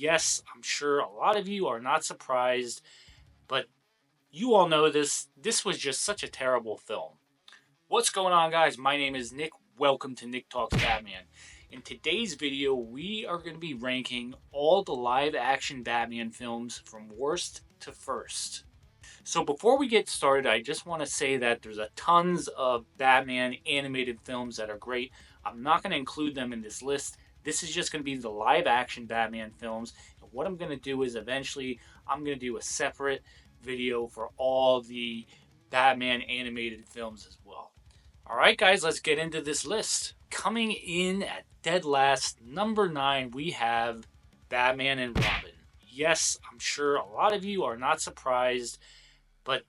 Yes, I'm sure a lot of you are not surprised, but you all know this. This was just such a terrible film. What's going on, guys? My name is Nick. Welcome to Nick Talks Batman. In today's video, we are going to be ranking all the live action Batman films from worst to first. So before we get started, I just want to say that there's a tons of Batman animated films that are great. I'm not going to include them in this list. This is just going to be the live action Batman films. And what I'm going to do is eventually I'm going to do a separate video for all the Batman animated films as well. All right, guys, let's get into this list. Coming in at dead last, number 9, we have Batman and Robin. Yes, I'm sure a lot of you are not surprised, but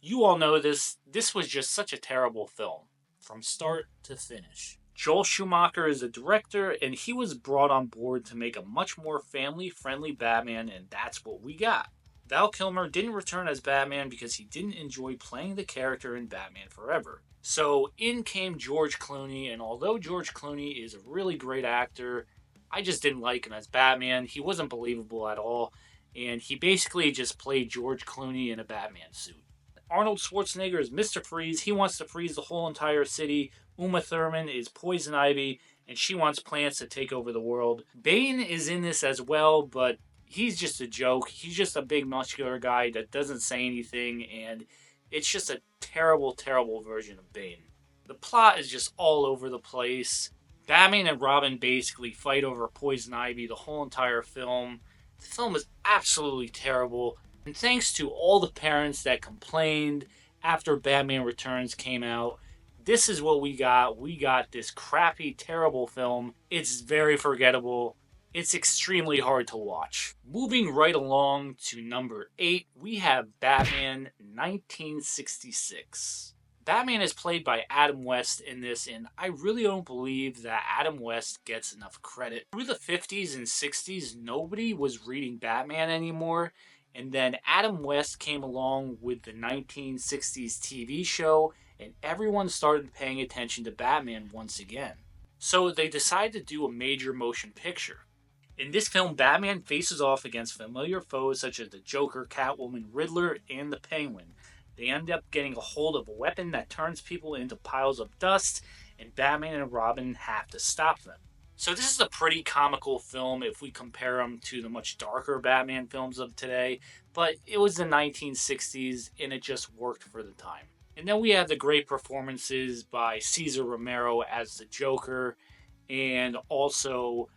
you all know this. This was just such a terrible film from start to finish. Joel Schumacher is the director, and he was brought on board to make a much more family-friendly Batman, and that's what we got. Val Kilmer didn't return as Batman because he didn't enjoy playing the character in Batman Forever. So in came George Clooney, and although George Clooney is a really great actor, I just didn't like him as Batman. He wasn't believable at all, and he basically just played George Clooney in a Batman suit. Arnold Schwarzenegger is Mr. Freeze. He wants to freeze the whole entire city. Uma Thurman is Poison Ivy, and she wants plants to take over the world. Bane is in this as well, but he's just a joke. He's just a big muscular guy that doesn't say anything, and it's just a terrible, terrible version of Bane. The plot is just all over the place. Batman and Robin basically fight over Poison Ivy the whole entire film. The film is absolutely terrible. And thanks to all the parents that complained after Batman Returns came out, this is what we got. We got this crappy, terrible film. It's very forgettable. It's extremely hard to watch. Moving right along to number 8, we have Batman 1966. Batman is played by Adam West in this, and I really don't believe that Adam West gets enough credit. Through the 50s and 60s, nobody was reading Batman anymore, and then Adam West came along with the 1960s TV show, and everyone started paying attention to Batman once again. So they decided to do a major motion picture. In this film, Batman faces off against familiar foes such as the Joker, Catwoman, Riddler, and the Penguin. They end up getting a hold of a weapon that turns people into piles of dust, and Batman and Robin have to stop them. So this is a pretty comical film if we compare them to the much darker Batman films of today, but it was the 1960s and it just worked for the time. And then we have the great performances by Cesar Romero as the Joker, and also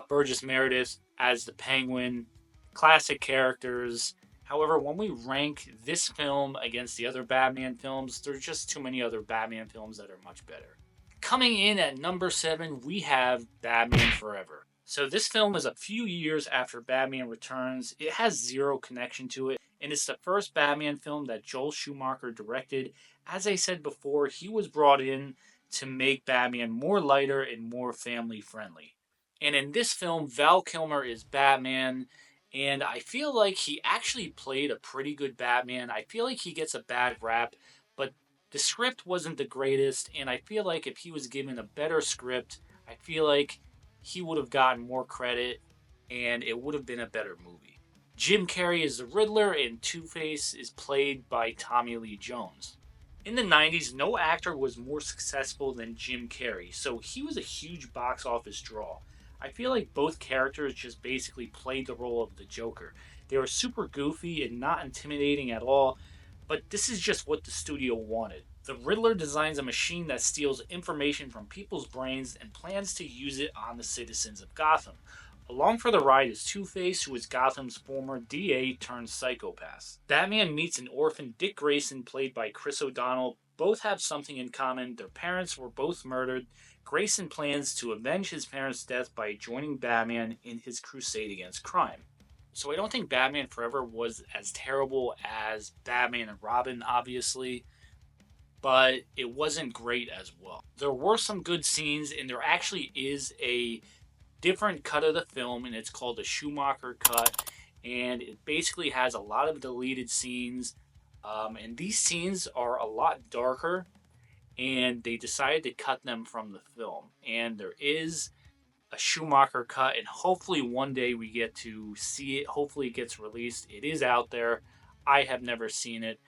Burgess Meredith as the Penguin. Classic characters. However, when we rank this film against the other Batman films, there's just too many other Batman films that are much better. Coming in at number 7, we have Batman Forever. So this film is a few years after Batman Returns. It has zero connection to it, and it's the first Batman film that Joel Schumacher directed. As I said before, he was brought in to make Batman more lighter and more family friendly. And in this film, Val Kilmer is Batman, and I feel like he actually played a pretty good Batman. I feel like he gets a bad rap, but the script wasn't the greatest, and I feel like if he was given a better script, I feel like he would have gotten more credit, and it would have been a better movie. Jim Carrey is the Riddler, and Two-Face is played by Tommy Lee Jones. In the 90s, no actor was more successful than Jim Carrey, so he was a huge box office draw. I feel like both characters just basically played the role of the Joker. They were super goofy and not intimidating at all, but this is just what the studio wanted. The Riddler designs a machine that steals information from people's brains and plans to use it on the citizens of Gotham. Along for the ride is Two-Face, who is Gotham's former DA turned psychopath. Batman meets an orphan, Dick Grayson, played by Chris O'Donnell. Both have something in common. Their parents were both murdered. Grayson plans to avenge his parents' death by joining Batman in his crusade against crime. So I don't think Batman Forever was as terrible as Batman and Robin, obviously, but it wasn't great as well. There were some good scenes, and there actually is a different cut of the film, and it's called the Schumacher cut, and it basically has a lot of deleted scenes, and these scenes are a lot darker, and they decided to cut them from the film. And there is a Schumacher cut, and hopefully one day we get to see it. Hopefully it gets released. It is out there. I have never seen it,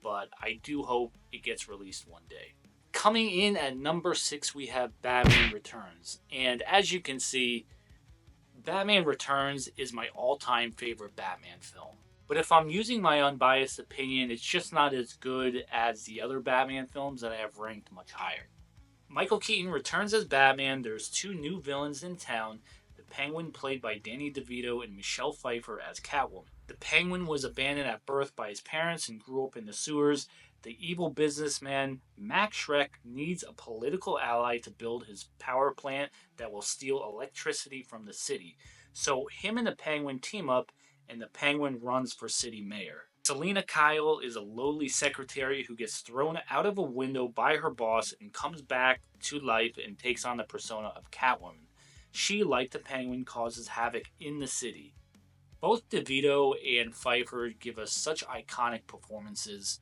but I do hope it gets released one day. Coming in at number 6, we have Batman Returns. And as you can see, Batman Returns is my all-time favorite Batman film. But if I'm using my unbiased opinion, it's just not as good as the other Batman films that I have ranked much higher. Michael Keaton returns as Batman. There's 2 new villains in town. The Penguin, played by Danny DeVito, and Michelle Pfeiffer as Catwoman. The Penguin was abandoned at birth by his parents and grew up in the sewers. The evil businessman, Max Schreck, needs a political ally to build his power plant that will steal electricity from the city. So him and the Penguin team up, and the Penguin runs for city mayor. Selina Kyle is a lowly secretary who gets thrown out of a window by her boss and comes back to life and takes on the persona of Catwoman. She, like the Penguin, causes havoc in the city. Both DeVito and Pfeiffer give us such iconic performances,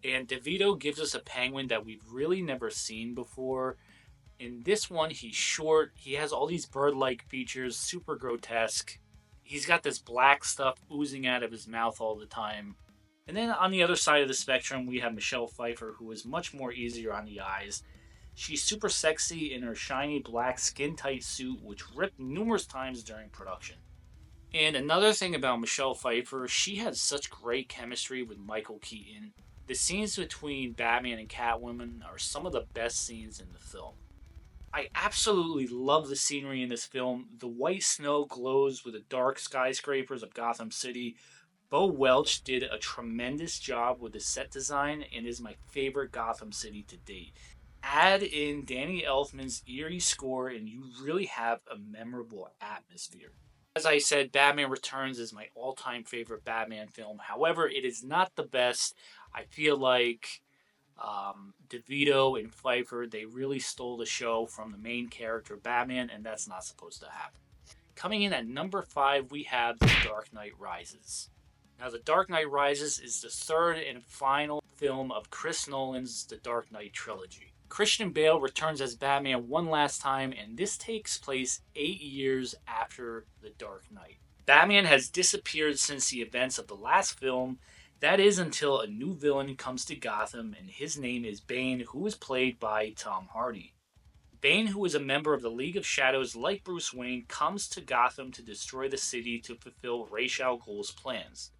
and DeVito gives us a Penguin that we've really never seen before. In this one, he's short, he has all these bird-like features, super grotesque. He's got this black stuff oozing out of his mouth all the time. And then on the other side of the spectrum, we have Michelle Pfeiffer, who is much more easier on the eyes. She's super sexy in her shiny black skin-tight suit, which ripped numerous times during production. And another thing about Michelle Pfeiffer, she has such great chemistry with Michael Keaton. The scenes between Batman and Catwoman are some of the best scenes in the film. I absolutely love the scenery in this film. The white snow glows with the dark skyscrapers of Gotham City. Bo Welch did a tremendous job with the set design and is my favorite Gotham City to date. Add in Danny Elfman's eerie score and you really have a memorable atmosphere. As I said, Batman Returns is my all-time favorite Batman film. However, it is not the best. I feel like DeVito and Pfeiffer, they really stole the show from the main character Batman, and that's not supposed to happen. Coming in at number 5, we have The Dark Knight Rises. Now, The Dark Knight Rises is the third and final film of Chris Nolan's The Dark Knight trilogy. Christian Bale returns as Batman one last time, and this takes place 8 years after The Dark Knight. Batman has disappeared since the events of the last film. That is until a new villain comes to Gotham, and his name is Bane, who is played by Tom Hardy. Bane, who is a member of the League of Shadows like Bruce Wayne, comes to Gotham to destroy the city to fulfill Ra's al Ghul's plans.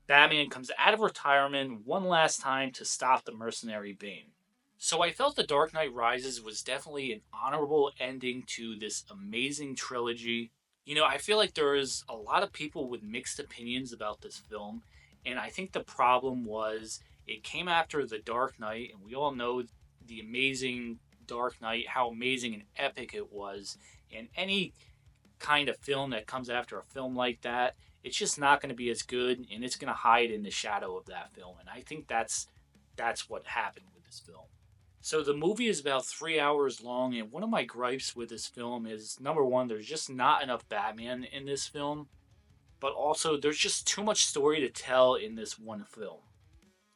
Batman comes out of retirement one last time to stop the mercenary Bane. So I felt The Dark Knight Rises was definitely an honorable ending to this amazing trilogy. You know, I feel like there is a lot of people with mixed opinions about this film. And I think the problem was it came after The Dark Knight, and we all know the amazing Dark Knight, how amazing and epic it was. And any kind of film that comes after a film like that, it's just not going to be as good, and it's going to hide in the shadow of that film. And I think that's what happened with this film. So the movie is about 3 hours long, and one of my gripes with this film is, number one, there's just not enough Batman in this film. But also, there's just too much story to tell in this one film.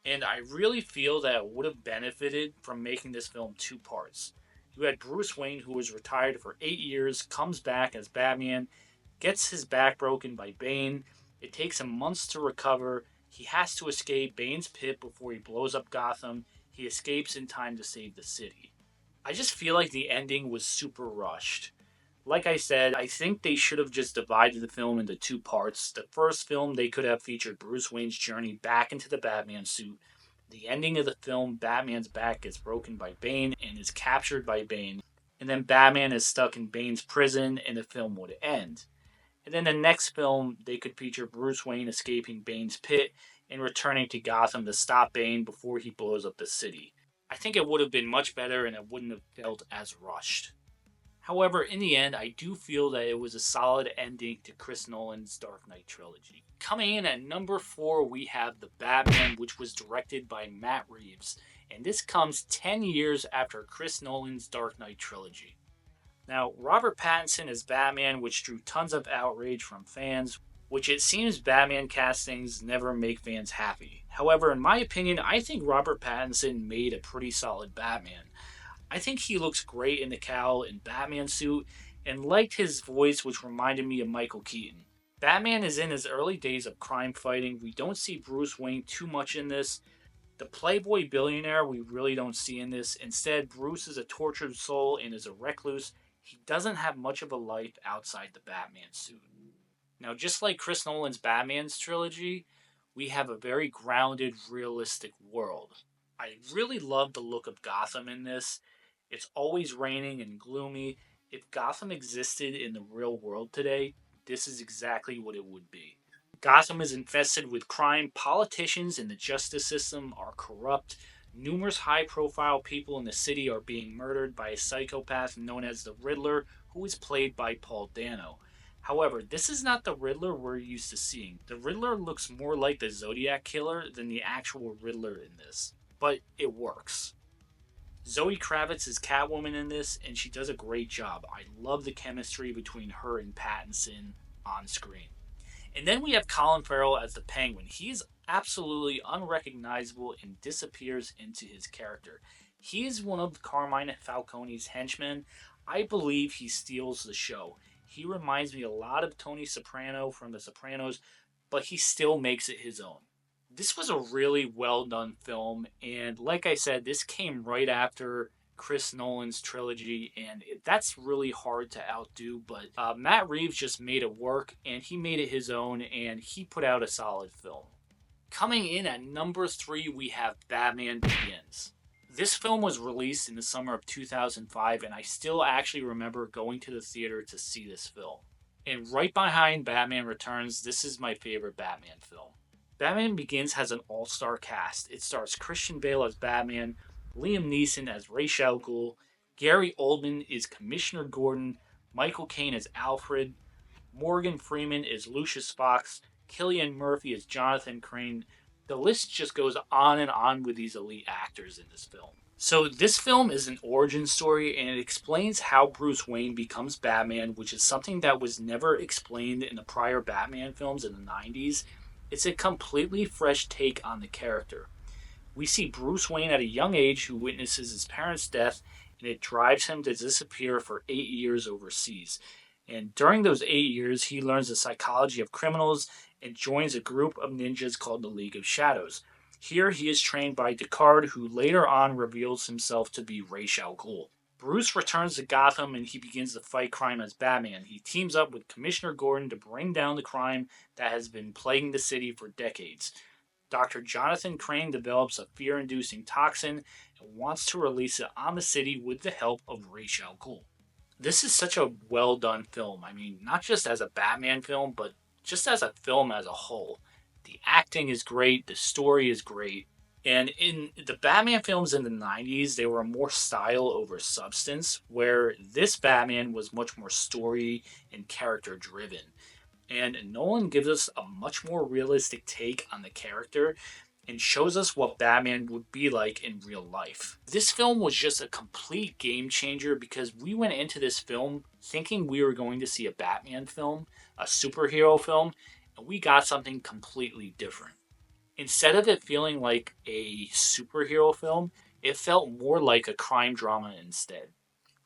And I really feel that it would have benefited from making this film 2 parts. You had Bruce Wayne, who was retired for 8 years, comes back as Batman, gets his back broken by Bane. It takes him months to recover. He has to escape Bane's pit before he blows up Gotham. He escapes in time to save the city. I just feel like the ending was super rushed. Like I said, I think they should have just divided the film into 2 parts. The first film, they could have featured Bruce Wayne's journey back into the Batman suit. The ending of the film, Batman's back gets broken by Bane and is captured by Bane. And then Batman is stuck in Bane's prison and the film would end. And then the next film, they could feature Bruce Wayne escaping Bane's pit and returning to Gotham to stop Bane before he blows up the city. I think it would have been much better and it wouldn't have felt as rushed. However, in the end, I do feel that it was a solid ending to Chris Nolan's Dark Knight trilogy. Coming in at number 4, we have The Batman, which was directed by Matt Reeves. And this comes 10 years after Chris Nolan's Dark Knight trilogy. Now, Robert Pattinson as Batman, which drew tons of outrage from fans, which it seems Batman castings never make fans happy. However, in my opinion, I think Robert Pattinson made a pretty solid Batman. I think he looks great in the cowl and Batman suit, and liked his voice, which reminded me of Michael Keaton. Batman is in his early days of crime fighting. We don't see Bruce Wayne too much in this. The playboy billionaire we really don't see in this. Instead, Bruce is a tortured soul and is a recluse. He doesn't have much of a life outside the Batman suit. Now, just like Chris Nolan's Batman's trilogy, we have a very grounded, realistic world. I really love the look of Gotham in this. It's always raining and gloomy. If Gotham existed in the real world today, this is exactly what it would be. Gotham is infested with crime. Politicians and the justice system are corrupt. Numerous high profile people in the city are being murdered by a psychopath known as the Riddler, who is played by Paul Dano. However, this is not the Riddler we're used to seeing. The Riddler looks more like the Zodiac Killer than the actual Riddler in this, but it works. Zoe Kravitz is Catwoman in this, and she does a great job. I love the chemistry between her and Pattinson on screen. And then we have Colin Farrell as the Penguin. He is absolutely unrecognizable and disappears into his character. He is one of Carmine Falcone's henchmen. I believe he steals the show. He reminds me a lot of Tony Soprano from The Sopranos, but he still makes it his own. This was a really well done film, and like I said, this came right after Chris Nolan's trilogy, and that's really hard to outdo, but Matt Reeves just made it work, and he made it his own, and he put out a solid film. Coming in at number 3, we have Batman Begins. This film was released in the summer of 2005, and I still actually remember going to the theater to see this film. And right behind Batman Returns, this is my favorite Batman film. Batman Begins has an all-star cast. It stars Christian Bale as Batman, Liam Neeson as Ra's al Ghul, Gary Oldman is Commissioner Gordon, Michael Caine as Alfred, Morgan Freeman is Lucius Fox, Cillian Murphy is Jonathan Crane. The list just goes on and on with these elite actors in this film. So this film is an origin story, and it explains how Bruce Wayne becomes Batman, which is something that was never explained in the prior Batman films in the 90s. It's a completely fresh take on the character. We see Bruce Wayne at a young age who witnesses his parents' death, and it drives him to disappear for 8 years overseas. And during those 8 years, he learns the psychology of criminals and joins a group of ninjas called the League of Shadows. Here he is trained by Deckard, who later on reveals himself to be Ra's al Ghul. Bruce returns to Gotham and he begins to fight crime as Batman. He teams up with Commissioner Gordon to bring down the crime that has been plaguing the city for decades. Dr. Jonathan Crane develops a fear-inducing toxin and wants to release it on the city with the help of Ra's al Ghul. This is such a well-done film. I mean, not just as a Batman film, but just as a film as a whole. The acting is great, the story is great, and in the Batman films in the 90s, they were more style over substance, where this Batman was much more story and character driven. And Nolan gives us a much more realistic take on the character and shows us what Batman would be like in real life. This film was just a complete game changer because we went into this film thinking we were going to see a Batman film, a superhero film, and we got something completely different. Instead of it feeling like a superhero film, it felt more like a crime drama instead.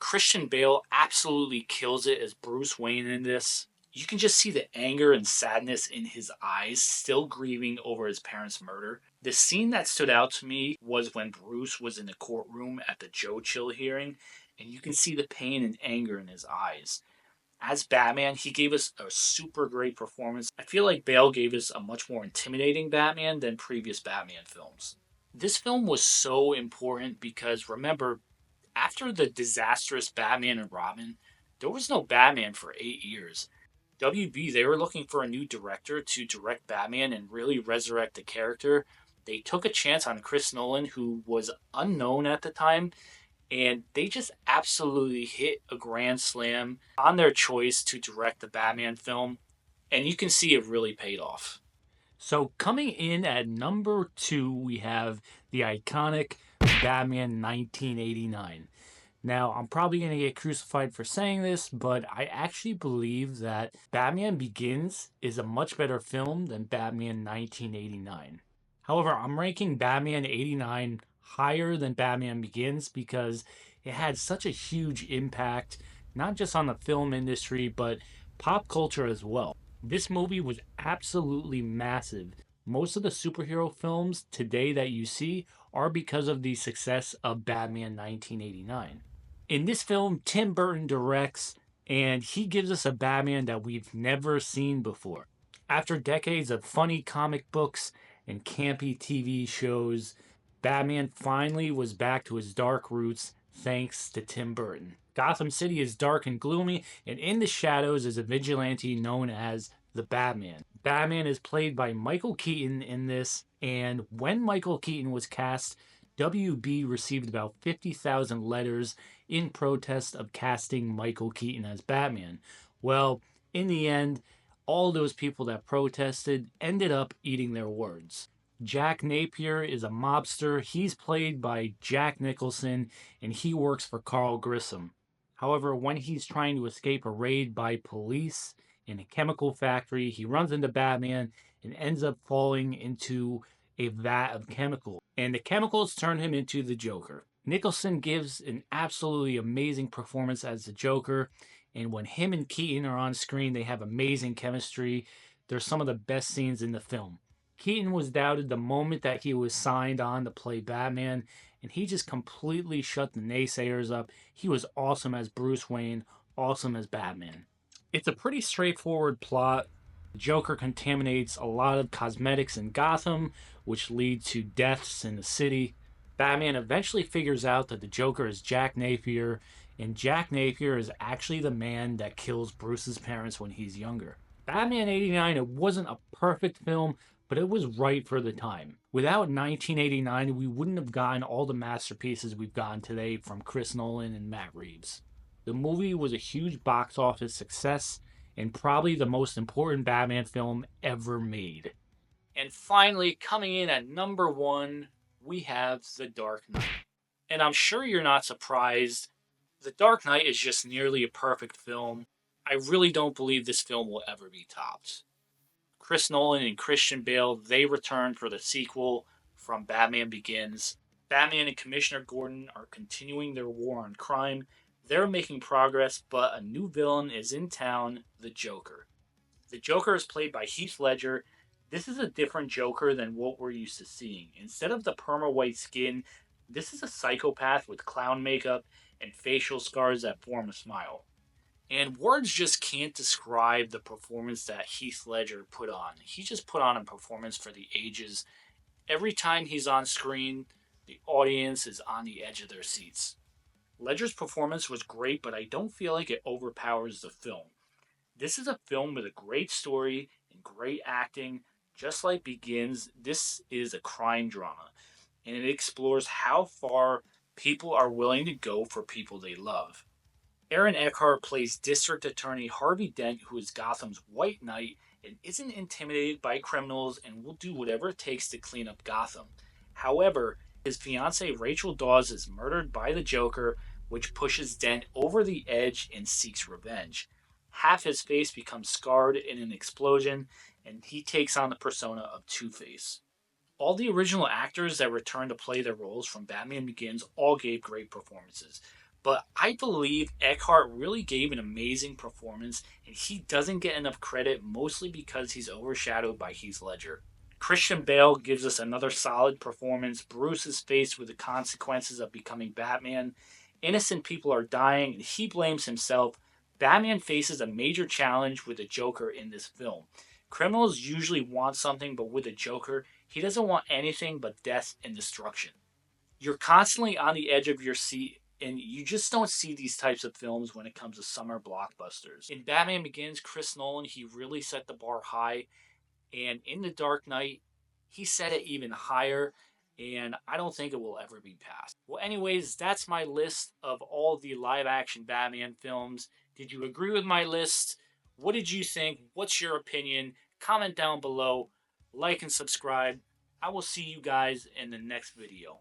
Christian Bale absolutely kills it as Bruce Wayne in this. You can just see the anger and sadness in his eyes, still grieving over his parents' murder. The scene that stood out to me was when Bruce was in the courtroom at the Joe Chill hearing, and you can see the pain and anger in his eyes. As Batman, he gave us a super great performance. I feel like Bale gave us a much more intimidating Batman than previous Batman films. This film was so important because, remember, after the disastrous Batman and Robin, there was no Batman for 8 years. WB, they were looking for a new director to direct Batman and really resurrect the character. They took a chance on Chris Nolan, who was unknown at the time, and they just absolutely hit a grand slam on their choice to direct the Batman film, and you can see it really paid off. So coming in at number 2, we have the iconic Batman 1989. Now, I'm probably going to get crucified for saying this, but I actually believe that Batman Begins is a much better film than Batman 1989. However, I'm ranking Batman 89 higher than Batman Begins because it had such a huge impact not just on the film industry, but pop culture as well. This movie was absolutely massive. Most of the superhero films today that you see are because of the success of Batman 1989. In this film, Tim Burton directs, and he gives us a Batman that we've never seen before. After decades of funny comic books and campy TV shows, Batman finally was back to his dark roots thanks to Tim Burton. Gotham City is dark and gloomy, and in the shadows is a vigilante known as the Batman. Batman is played by Michael Keaton in this, and when Michael Keaton was cast, WB received about 50,000 letters in protest of casting Michael Keaton as Batman. Well, in the end, all those people that protested ended up eating their words. Jack Napier is a mobster. He's played by Jack Nicholson, and he works for Carl Grissom. However, when he's trying to escape a raid by police in a chemical factory, he runs into Batman and ends up falling into a vat of chemicals. And the chemicals turn him into the Joker. Nicholson gives an absolutely amazing performance as the Joker, and when him and Keaton are on screen, they have amazing chemistry. They're some of the best scenes in the film. Keaton was doubted the moment that he was signed on to play Batman, and he just completely shut the naysayers up. He was awesome as Bruce Wayne, awesome as Batman. It's a pretty straightforward plot. The Joker contaminates a lot of cosmetics in Gotham, which lead to deaths in the city. Batman eventually figures out that the Joker is Jack Napier, and Jack Napier is actually the man that kills Bruce's parents when he's younger. Batman 89, it wasn't a perfect film, but it was right for the time. Without 1989, we wouldn't have gotten all the masterpieces we've gotten today from Chris Nolan and Matt Reeves. The movie was a huge box office success and probably the most important Batman film ever made. And finally, coming in at number one, we have The Dark Knight. And I'm sure you're not surprised. The Dark Knight is just nearly a perfect film. I really don't believe this film will ever be topped. Chris Nolan and Christian Bale, they returned for the sequel from Batman Begins. Batman and Commissioner Gordon are continuing their war on crime. They're making progress, but a new villain is in town, the Joker. The Joker is played by Heath Ledger. This is a different Joker than what we're used to seeing. Instead of the perma white skin, this is a psychopath with clown makeup and facial scars that form a smile. And words just can't describe the performance that Heath Ledger put on. He just put on a performance for the ages. Every time he's on screen, the audience is on the edge of their seats. Ledger's performance was great, but I don't feel like it overpowers the film. This is a film with a great story and great acting. Just like Begins, this is a crime drama, and it explores how far people are willing to go for people they love. Aaron Eckhart plays District Attorney Harvey Dent, who is Gotham's White Knight and isn't intimidated by criminals and will do whatever it takes to clean up Gotham. However, his fiancée Rachel Dawes is murdered by the Joker, which pushes Dent over the edge and seeks revenge. Half his face becomes scarred in an explosion, and he takes on the persona of Two-Face. All the original actors that returned to play their roles from Batman Begins all gave great performances. But I believe Eckhart really gave an amazing performance, and he doesn't get enough credit mostly because he's overshadowed by Heath Ledger. Christian Bale gives us another solid performance. Bruce is faced with the consequences of becoming Batman. Innocent people are dying, and he blames himself. Batman faces a major challenge with the Joker in this film. Criminals usually want something, but with the Joker, he doesn't want anything but death and destruction. You're constantly on the edge of your seat, and you just don't see these types of films when it comes to summer blockbusters. In Batman Begins, Chris Nolan, he really set the bar high, and in The Dark Knight, he set it even higher, and I don't think it will ever be passed. Well, anyways, that's my list of all the live-action Batman films. Did you agree with my list? What did you think? What's your opinion? Comment down below, like and subscribe. I will see you guys in the next video.